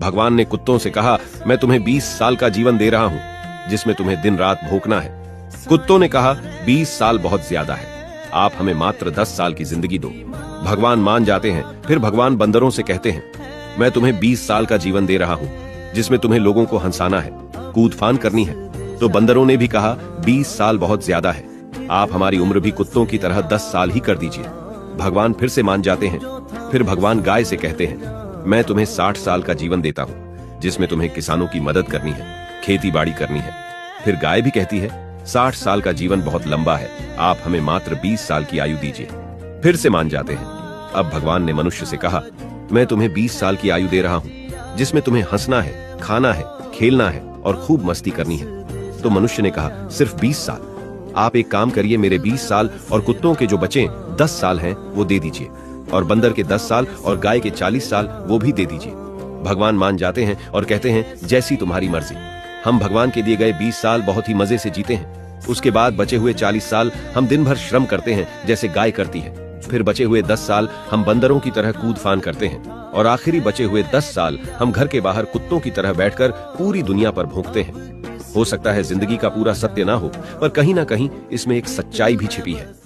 भगवान ने कुत्तों से कहा, मैं तुम्हें 20 साल का जीवन दे रहा हूँ, जिसमें तुम्हें दिन रात भौंकना है। कुत्तों ने कहा, 20 साल बहुत ज्यादा है, आप हमें मात्र 10 साल की जिंदगी दो। भगवान मान जाते हैं। फिर भगवान बंदरों से कहते हैं, मैं तुम्हें 20 साल का जीवन दे रहा हूँ, जिसमें तुम्हें लोगों को हंसाना है, कूद फान करनी है। तो बंदरों ने भी कहा, 20 साल बहुत ज्यादा है, आप हमारी उम्र भी कुत्तों की तरह 10 साल ही कर दीजिए। भगवान फिर से मान जाते हैं। फिर भगवान गाय से कहते हैं, मैं तुम्हें 60 साल का जीवन देता हूँ, जिसमें तुम्हें किसानों की मदद करनी है, खेती बाड़ी करनी है। फिर गाय भी कहती है, 60 साल का जीवन बहुत लंबा है, आप हमें मात्र 20 साल की आयु दीजिए। फिर से मान जाते हैं। अब भगवान ने मनुष्य से कहा, मैं तुम्हें 20 साल की आयु दे रहा हूँ, जिसमें तुम्हें हंसना है, खाना है, खेलना है और खूब मस्ती करनी है। तो मनुष्य ने कहा, सिर्फ 20 साल? आप एक काम करिए, मेरे 20 साल और कुत्तों के जो बचे 10 साल हैं वो दे दीजिए, और बंदर के 10 साल और गाय के 40 साल वो भी दे दीजिए। भगवान मान जाते हैं और कहते हैं, जैसी तुम्हारी मर्जी। हम भगवान के दिए गए 20 साल बहुत ही मजे से जीते हैं। उसके बाद बचे हुए 40 साल हम दिन भर श्रम करते हैं, जैसे गाय करती है। फिर बचे हुए 10 साल हम बंदरों की तरह कूद फान करते हैं, और आखिरी बचे हुए 10 साल हम घर के बाहर कुत्तों की तरह बैठकर पूरी दुनिया पर भौंकते हैं। हो सकता है जिंदगी का पूरा सत्य ना हो, पर कहीं ना कहीं इसमें एक सच्चाई भी छिपी है।